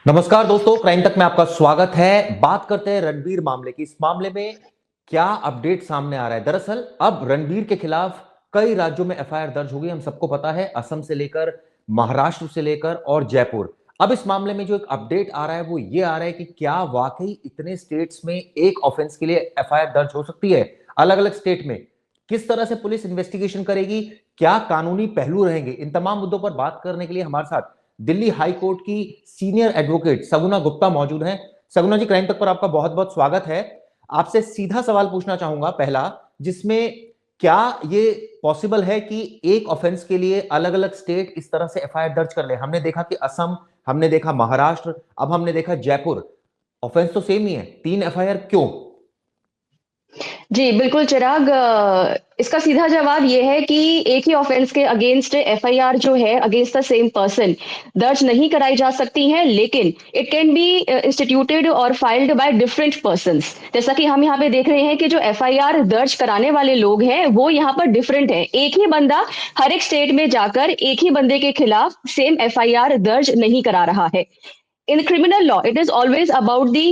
नमस्कार दोस्तों, क्राइम तक में आपका स्वागत है। बात करते हैं रणबीर मामले की। इस मामले में क्या अपडेट सामने आ रहा है? दरअसल अब रणबीर के खिलाफ कई राज्यों में एफआईआर दर्ज हो गई। हम सबको पता है, असम से लेकर महाराष्ट्र से लेकर और जयपुर। अब इस मामले में जो एक अपडेट आ रहा है वो ये आ रहा है कि क्या वाकई इतने स्टेट्स में एक ऑफेंस के लिए एफआईआर दर्ज हो सकती है? अलग अलग स्टेट में किस तरह से पुलिस इन्वेस्टिगेशन करेगी, क्या कानूनी पहलू रहेंगे, इन तमाम मुद्दों पर बात करने के लिए हमारे साथ दिल्ली हाई कोर्ट की सीनियर एडवोकेट सगुना गुप्ता मौजूद हैं। सगुना जी, क्राइम तक पर आपका बहुत बहुत स्वागत है। आपसे सीधा सवाल पूछना चाहूंगा पहला, जिसमें क्या ये पॉसिबल है कि एक ऑफेंस के लिए अलग अलग स्टेट इस तरह से एफआईआर दर्ज कर ले? हमने देखा कि असम, हमने देखा महाराष्ट्र, अब हमने देखा जयपुर। ऑफेंस तो सेम ही है, 3 एफआईआर क्यों? जी, बिल्कुल चिराग, इसका सीधा जवाब ये है कि एक ही ऑफेंस के अगेंस्ट एफआईआर जो है अगेंस्ट द सेम पर्सन दर्ज नहीं कराई जा सकती है, लेकिन इट कैन बी इंस्टीट्यूटेड और फाइल्ड बाय डिफरेंट पर्सन्स। जैसा कि हम यहाँ पे देख रहे हैं कि जो एफआईआर दर्ज कराने वाले लोग हैं वो यहाँ पर डिफरेंट है। एक ही बंदा हर एक स्टेट में जाकर एक ही बंदे के खिलाफ सेम एफआईआर दर्ज नहीं करा रहा है। In criminal law it is always about the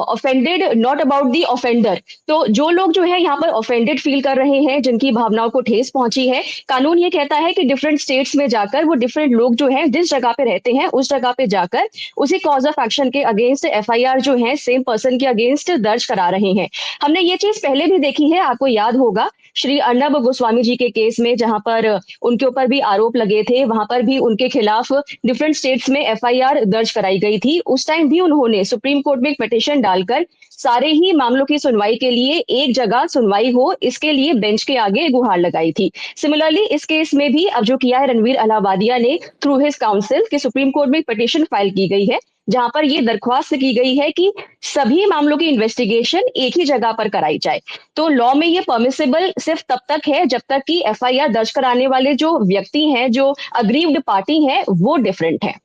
offended, not about the offender। तो जो लोग जो है यहाँ पर offended फील कर रहे हैं, जिनकी भावनाओं को ठेस पहुंची है, कानून ये कहता है कि डिफरेंट स्टेट्स में जाकर वो डिफरेंट लोग जो हैं जिस जगह पे रहते हैं उस जगह पे जाकर उसी कॉज ऑफ एक्शन के अगेंस्ट एफआईआर जो है सेम पर्सन के अगेंस्ट दर्ज करा रहे हैं। हमने ये चीज पहले भी देखी है, आपको याद होगा श्री अर्नब गोस्वामी जी के केस में, जहां पर उनके ऊपर भी आरोप लगे थे, वहां पर भी उनके खिलाफ डिफरेंट स्टेट्स में एफआईआर दर्ज कराई गई थी। उस टाइम भी उन्होंने सुप्रीम कोर्ट में एक पिटीशन डालकर सारे ही मामलों की सुनवाई के लिए एक जगह सुनवाई हो, इसके लिए बेंच के आगे गुहार लगाई थी। सिमिलरली इस केस में भी अब जो किया है रणवीर अलाहाबादिया ने थ्रू हिज काउंसिल कि सुप्रीम कोर्ट में एक पिटीशन फाइल की गई है, जहां पर ये दरख्वास्त की गई है कि सभी मामलों की इन्वेस्टिगेशन एक ही जगह पर कराई जाए। तो लॉ में ये परमिसेबल सिर्फ तब तक है जब तक कि एफआईआर दर्ज कराने वाले जो व्यक्ति हैं, जो अग्रीव्ड पार्टी है, वो डिफरेंट है।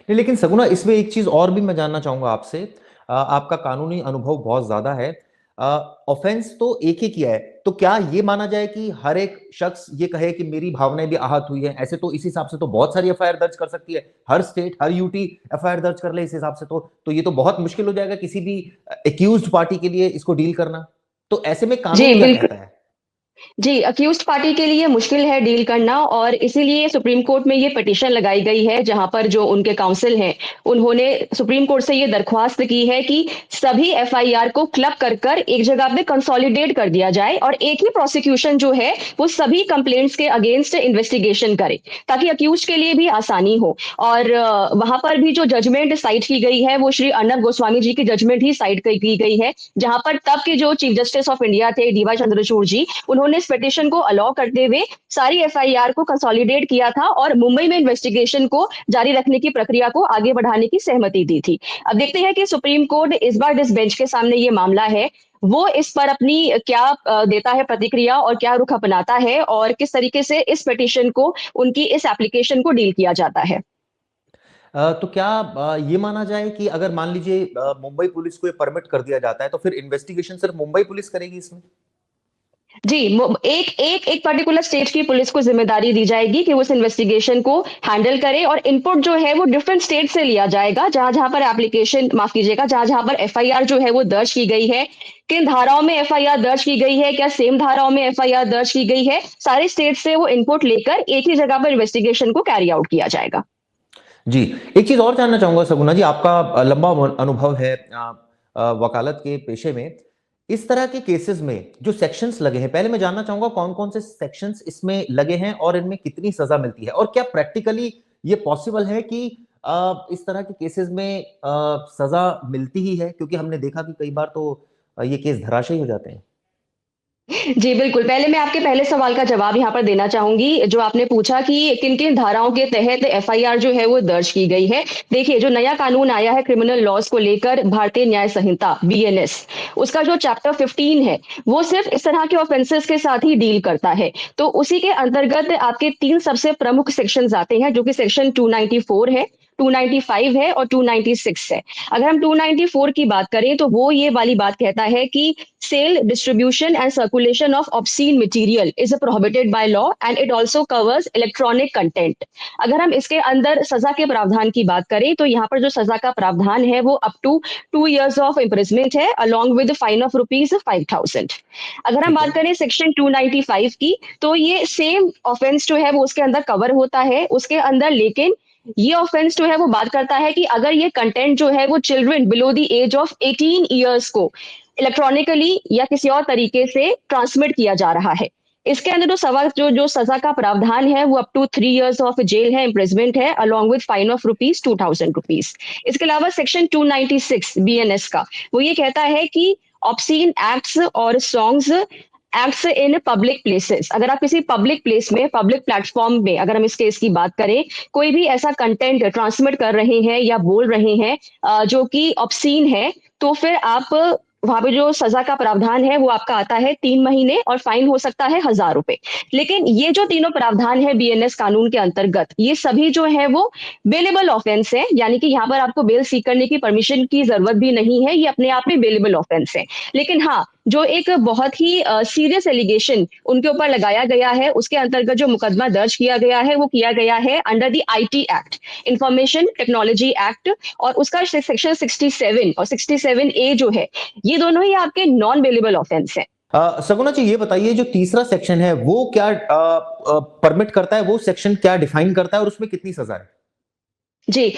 नहीं, लेकिन सगुना, इसमें एक चीज और भी मैं जानना चाहूंगा आपसे। आपका कानूनी अनुभव बहुत ज्यादा है। ऑफेंस तो एक ही किया है, तो क्या ये माना जाए कि हर एक शख्स ये कहे कि मेरी भावनाएं भी आहत हुई है? ऐसे तो इस हिसाब से तो बहुत सारी एफआईआर दर्ज कर सकती है हर स्टेट, हर यूटी एफआईआर दर्ज कर ले इस हिसाब से। तो ये तो बहुत मुश्किल हो जाएगा किसी भी एक्यूज्ड पार्टी के लिए इसको डील करना। तो ऐसे में कानून जी क्या बिल्कुल। कहता है? जी, अक्यूज्ड पार्टी के लिए मुश्किल है डील करना, और इसीलिए सुप्रीम कोर्ट में ये पिटीशन लगाई गई है, जहां पर जो उनके काउंसिल हैं उन्होंने सुप्रीम कोर्ट से ये दरख्वास्त की है कि सभी एफआईआर को क्लब कर कर एक जगह पे कंसोलिडेट कर दिया जाए और एक ही प्रोसिक्यूशन जो है वो सभी कंप्लेंट्स के अगेंस्ट इन्वेस्टिगेशन करे, ताकि अक्यूज के लिए भी आसानी हो। और वहां पर भी जो जजमेंट साइट की गई है वो श्री अर्नब गोस्वामी जी की जजमेंट ही साइट की गई है, जहां पर तब के जो चीफ जस्टिस ऑफ इंडिया थे डीवाई चंद्रचूड़ जी, उन्होंने इस पिटीशन को अलाउ करते हुए सारी एफआईआर को कंसोलिडेट किया था और मुंबई में इन्वेस्टिगेशन को जारी रखने की प्रक्रिया को आगे बढ़ाने की सहमति दी थी। अब देखते हैं कि सुप्रीम कोर्ट इस बार जिस बेंच के सामने ये मामला है वो इस पर अपनी क्या देता है प्रतिक्रिया और क्या रुख अपनाता है, और किस तरीके से इस पिटीशन को, उनकी इस एप्लीकेशन को डील किया जाता है। तो क्या ये माना जाए कि अगर मान लीजिए मुंबई पुलिस को ये परमिट कर दिया जाता है तो फिर इन्वेस्टिगेशन सिर्फ मुंबई पुलिस करेगी इसमें? जी, एक एक एक पर्टिकुलर स्टेट की पुलिस को जिम्मेदारी दी जाएगी कि वो उस इन्वेस्टिगेशन को हैंडल करे, और इनपुट जो है वो डिफरेंट स्टेट से लिया जाएगा, जहां जहां पर एप्लीकेशन, माफ कीजिएगा, जहां जहां पर एफआईआर जो है वो दर्ज की गई है, किन धाराओं में एफआईआर दर्ज की गई है, क्या सेम धाराओं में एफआईआर दर्ज की गई है, सारे स्टेट से वो इनपुट लेकर एक ही जगह पर इन्वेस्टिगेशन को कैरी आउट किया जाएगा। जी, एक चीज और जानना चाहूंगा सगुना जी, आपका लंबा अनुभव है वकालत के पेशे में। इस तरह के केसेस में जो सेक्शंस लगे हैं, पहले मैं जानना चाहूंगा कौन कौन से सेक्शंस इसमें लगे हैं और इनमें कितनी सजा मिलती है, और क्या प्रैक्टिकली ये पॉसिबल है कि इस तरह के केसेस में सजा मिलती ही है? क्योंकि हमने देखा कि कई बार तो ये केस धराशायी हो जाते हैं। जी, बिल्कुल। पहले मैं आपके पहले सवाल का जवाब यहाँ पर देना चाहूँगी, जो आपने पूछा कि किन-किन धाराओं के तहत एफआईआर जो है वो दर्ज की गई है। देखिए, जो नया कानून आया है क्रिमिनल लॉज़ को लेकर, भारतीय न्याय संहिता बीएनएस, उसका जो चैप्टर 15 है, वो सिर्फ़ इस तरह के ऑफेंसेस के साथ ही डील करता है। तो उसी के अंतर्गत आपके 3 सबसे प्रमुख सेक्शंस आते हैं, जो कि सेक्शन 294 है, 295 है और 296 है। अगर हम 294 की बात करें तो वो ये वाली बात कहता है कि sale, distribution and circulation of obscene material is prohibited by law and it also covers electronic content. अगर हम इसके अंदर सजा के प्रावधान की बात करें तो यहाँ पर जो सजा का प्रावधान है वो up to 2 years of imprisonment है अलॉन्ग विद फाइन ऑफ ₹5,000। अगर हम ठीक बात है। करें सेक्शन 295 की तो ये सेम ऑफेंस जो है वो उसके अंदर कवर होता है उसके अंदर, लेकिन ये ऑफेंस जो है वो बात करता है कि अगर ये कंटेंट जो है वो children below the age of 18 years को इलेक्ट्रॉनिकली या किसी और तरीके से ट्रांसमिट किया जा रहा है। इसके अंदर जो सवाल जो जो सजा का प्रावधान है वो up to 3 years of jail है, इम्प्रिजमेंट है अलॉन्ग विद फाइन ऑफ ₹2,000। इसके अलावा सेक्शन 296 बीएनएस का वो ये कहता है कि ऑब्सीन एक्ट्स और songs acts in public places, अगर आप किसी पब्लिक प्लेस में, पब्लिक प्लेटफॉर्म में, अगर हम इस केस की बात करें, कोई भी ऐसा कंटेंट ट्रांसमिट कर रहे हैं या बोल रहे हैं जो कि ऑब्सीन है, तो फिर आप वहां पे जो सजा का प्रावधान है वो आपका आता है 3 महीने और फाइन हो सकता है ₹1,000। लेकिन ये जो तीनों प्रावधान है बीएनएस कानून के अंतर्गत, ये सभी जो है वो बेलेबल ऑफेंस है, यानी कि यहाँ पर आपको बेल सीक करने की परमिशन की जरूरत भी नहीं है, ये अपने आप में बेलेबल ऑफेंस है। लेकिन हाँ, जो एक बहुत ही सीरियस एलिगेशन उनके ऊपर लगाया गया है, उसके अंतर्गत जो मुकदमा दर्ज किया गया है वो किया गया है under the IT act, information technology act, और उसका सेक्शन 67 और 67A जो है, ये दोनों ही आपके नॉन बेलेबल ऑफेंस है। सगुना जी, ये बताइए जो तीसरा सेक्शन है वो क्या परमिट करता है, वो सेक्शन क्या डिफाइन करता है और उसमें कितनी सजा है? जी,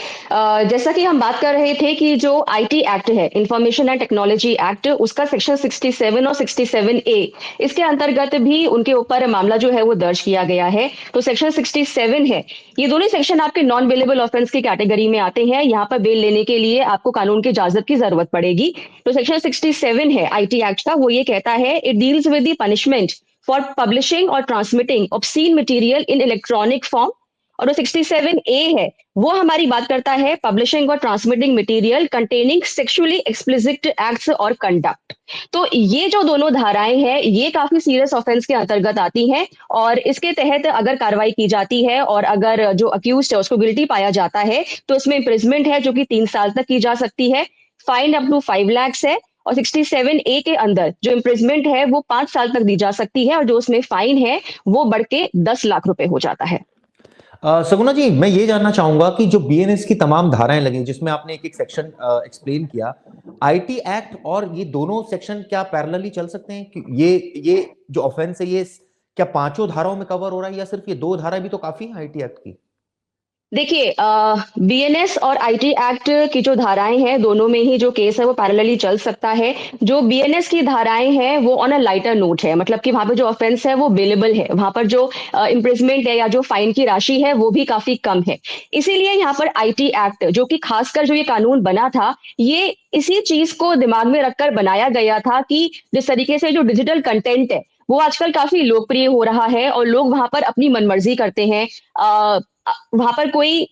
जैसा कि हम बात कर रहे थे कि जो आईटी एक्ट है, इंफॉर्मेशन एंड टेक्नोलॉजी एक्ट, उसका सेक्शन 67 और 67A, इसके अंतर्गत भी उनके ऊपर मामला जो है वो दर्ज किया गया है। तो सेक्शन 67 है, ये दोनों सेक्शन आपके नॉन बेलेबल ऑफेंस की कैटेगरी में आते हैं। यहाँ पर बेल लेने के लिए आपको कानून की इजाजत की जरूरत पड़ेगी। तो सेक्शन 67 है आईटी एक्ट का, वो ये कहता है it deals with the punishment for publishing और transmitting obscene material in electronic form. और जो 67A है वो हमारी बात करता है पब्लिशिंग और transmitting material containing sexually explicit acts और कंडक्ट। तो ये जो दोनों धाराएं हैं ये काफी सीरियस ऑफेंस के अंतर्गत आती हैं, और इसके तहत अगर कार्रवाई की जाती है और अगर जो अक्यूज्ड है उसको गिल्टी पाया जाता है तो इसमें इम्प्रिजमेंट है जो कि 3 साल तक की जा सकती है, फाइन अप टू 5 lakhs है, और 67A के अंदर जो इम्प्रिजमेंट है वो 5 साल तक दी जा सकती है, और जो उसमें फाइन है वो बढ़ के 10 लाख रुपए हो जाता है। सगुना जी, मैं ये जानना चाहूंगा कि जो बीएनएस की तमाम धाराएं लगी जिसमें आपने एक एक सेक्शन एक्सप्लेन किया, आईटी एक्ट और ये दोनों सेक्शन क्या पैरेलली चल सकते हैं कि ये जो ऑफेंस है ये क्या पांचों धाराओं में कवर हो रहा है या सिर्फ ये दो धाराएं भी तो काफी है आईटी एक्ट की? देखिए, बीएनएस और आईटी एक्ट की जो धाराएं हैं दोनों में ही जो केस है वो पैरेलली चल सकता है। जो बीएनएस की धाराएं हैं वो ऑन अ लाइटर नोट है, मतलब कि वहां पर जो ऑफेंस है वो बेलेबल है, वहां पर जो इम्प्रिजमेंट है या जो फाइन की राशि है वो भी काफी कम है। इसीलिए यहाँ पर आईटी एक्ट, जो कि खासकर जो ये कानून बना था, ये इसी चीज को दिमाग में रखकर बनाया गया था कि जिस तरीके से जो डिजिटल कंटेंट है वो आजकल काफी लोकप्रिय हो रहा है और लोग वहां पर अपनी मनमर्जी करते हैं। वहां पर कोई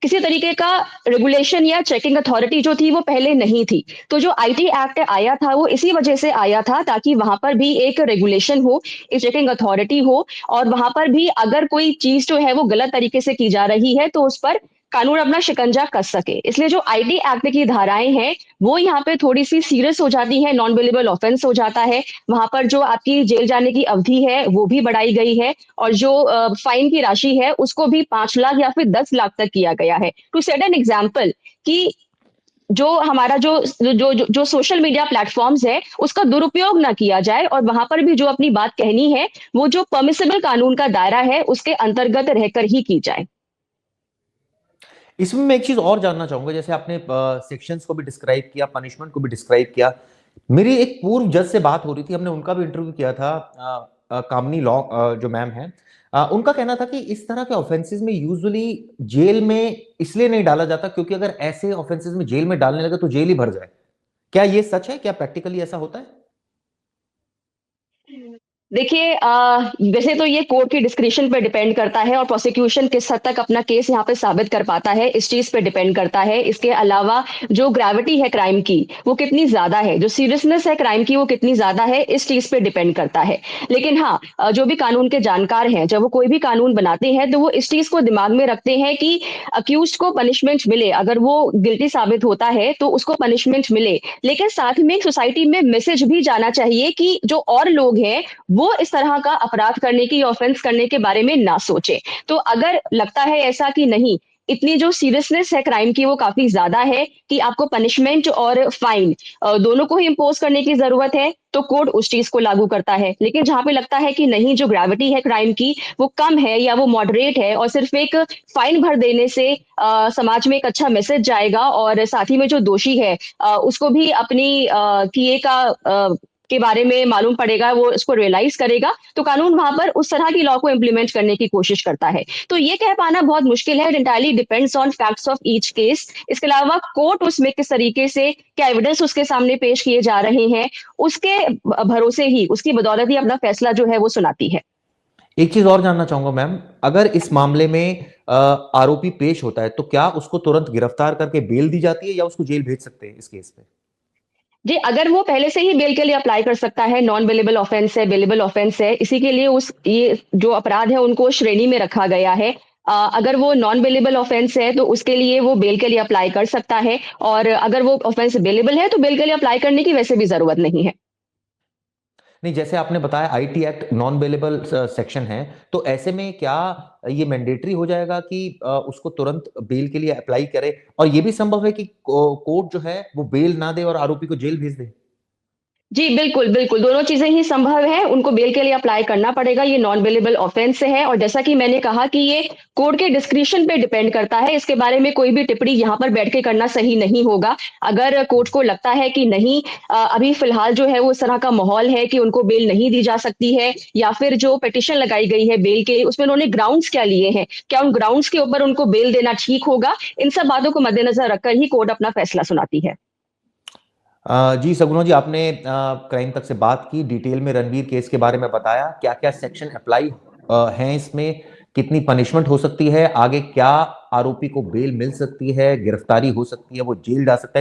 किसी तरीके का रेगुलेशन या चेकिंग अथॉरिटी जो थी वो पहले नहीं थी। तो जो आईटी एक्ट आया था वो इसी वजह से आया था ताकि वहां पर भी एक रेगुलेशन हो, एक चेकिंग अथॉरिटी हो, और वहां पर भी अगर कोई चीज जो है वो गलत तरीके से की जा रही है तो उस पर कानून अपना शिकंजा कस सके। इसलिए जो आईटी एक्ट की धाराएं हैं वो यहाँ पे थोड़ी सी सीरियस हो जाती है, नॉन बेलेबल ऑफेंस हो जाता है। वहां पर जो आपकी जेल जाने की अवधि है वो भी बढ़ाई गई है, और जो फाइन की राशि है उसको भी 5 लाख या फिर 10 लाख तक किया गया है। टू सेट एन एग्जाम्पल कि जो हमारा जो सोशल मीडिया प्लेटफॉर्म्स है उसका दुरुपयोग ना किया जाए, और वहां पर भी जो अपनी बात कहनी है वो जो परमिसेबल कानून का दायरा है उसके अंतर्गत रहकर ही की जाए। इसमें मैं एक चीज और जानना चाहूंगा, जैसे आपने सेक्शंस को भी डिस्क्राइब किया, पनिशमेंट को भी डिस्क्राइब किया। मेरी एक पूर्व जज से बात हो रही थी, हमने उनका भी इंटरव्यू किया था, कामनी लॉ जो मैम है, उनका कहना था कि इस तरह के ऑफेंसेस में यूजुअली जेल में इसलिए नहीं डाला जाता क्योंकि अगर ऐसे ऑफेंसेस में जेल में डालने लगे तो जेल ही भर जाए। क्या ये सच है? क्या प्रैक्टिकली ऐसा होता है? देखिए वैसे तो ये कोर्ट की डिस्क्रिशन पे डिपेंड करता है और प्रोसिक्यूशन किस हद तक अपना केस यहाँ पे साबित कर पाता है इस चीज पे डिपेंड करता है। इसके अलावा जो ग्रेविटी है क्राइम की वो कितनी ज्यादा है, जो सीरियसनेस है क्राइम की वो कितनी ज्यादा है, इस चीज पे डिपेंड करता है। लेकिन हाँ जो भी कानून के जानकार हैं जब वो कोई भी कानून बनाते हैं तो वो इस चीज को दिमाग में रखते हैं कि अक्यूज को पनिशमेंट मिले, अगर वो गिल्टी साबित होता है तो उसको पनिशमेंट मिले। लेकिन साथ में सोसाइटी में मैसेज भी जाना चाहिए कि जो और लोग हैं वो इस तरह का अपराध करने की, ऑफेंस करने के बारे में ना सोचे। तो अगर लगता है ऐसा कि नहीं, इतनी जो सीरियसनेस है क्राइम की वो काफी ज्यादा है कि आपको पनिशमेंट और फाइन दोनों को ही इम्पोज करने की जरूरत है, तो कोर्ट उस चीज को लागू करता है। लेकिन जहां पे लगता है कि नहीं, जो ग्रेविटी है क्राइम की वो कम है या वो मॉडरेट है और सिर्फ एक फाइन भर देने से समाज में एक अच्छा मैसेज जाएगा और साथ ही में जो दोषी है उसको भी अपनी किए का के बारे में मालूम पड़ेगा, वो इसको रियलाइज करेगा, तो कानून वहां पर उस तरह की लॉ को इम्प्लीमेंट करने की कोशिश करता है। तो ये कह पाना बहुत मुश्किल है, it entirely depends on facts of each case. इसके अलावा कोर्ट उसमें किस तरीके से क्या एविडेंस उसके सामने पेश किए जा रहे हैं, उसके भरोसे ही, उसकी बदौलत ही अपना फैसला जो है वो सुनाती है। एक चीज और जानना चाहूंगा मैम, अगर इस मामले में आरोपी पेश होता है तो क्या उसको तुरंत गिरफ्तार करके बेल दी जाती है या उसको जेल भेज सकते हैं इस केस में? जी, अगर वो पहले से ही बेल के लिए अप्लाई कर सकता है, नॉन बेलेबल ऑफेंस है, बेलेबल ऑफेंस है, इसी के लिए उस ये जो अपराध है उनको श्रेणी में रखा गया है। अगर वो नॉन बेलेबल ऑफेंस है तो उसके लिए वो बेल के लिए अप्लाई कर सकता है, और अगर वो ऑफेंस बेलेबल है तो बेल के लिए अप्लाई करने की वैसे भी जरूरत नहीं है। नहीं, जैसे आपने बताया IT act non bailable section है, तो ऐसे में क्या ये मैंडेटरी हो जाएगा कि उसको तुरंत बेल के लिए अप्लाई करे, और ये भी संभव है कि कोर्ट जो है वो बेल ना दे और आरोपी को जेल भेज दे? जी, बिल्कुल, बिल्कुल, दोनों चीज़ें ही संभव हैं, उनको बेल के लिए अप्लाई करना पड़ेगा, ये नॉन बेलेबल ऑफेंस है और जैसा कि मैंने कहा कि ये कोर्ट के डिस्क्रिशन पे डिपेंड करता है, इसके बारे में कोई भी टिप्पणी यहाँ पर बैठ के करना सही नहीं होगा। अगर कोर्ट को लगता है कि नहीं अभी फ़िलहाल जो है वो इस तरह का माहौल है कि उनको बेल नहीं दी जा सकती है, या फिर जो पिटीशन लगाई गई है बेल के लिए, उसमें उन्होंने ग्राउंड्स क्या लिए हैं, क्या उन ग्राउंड्स के ऊपर उनको बेल देना ठीक होगा? इन सब बातों को मद्देनज़र रखकर ही कोर्ट अपना फैसला सुनाती है। जी सगुना जी, आपने क्राइम तक से बात की, डिटेल में रणवीर केस के बारे में बताया, क्या क्या सेक्शन अप्लाई हैं इसमें, कितनी पनिशमेंट हो सकती है, आगे क्या आरोपी को बेल मिल सकती है, गिरफ्तारी हो सकती है, वो जेल जा सकता है।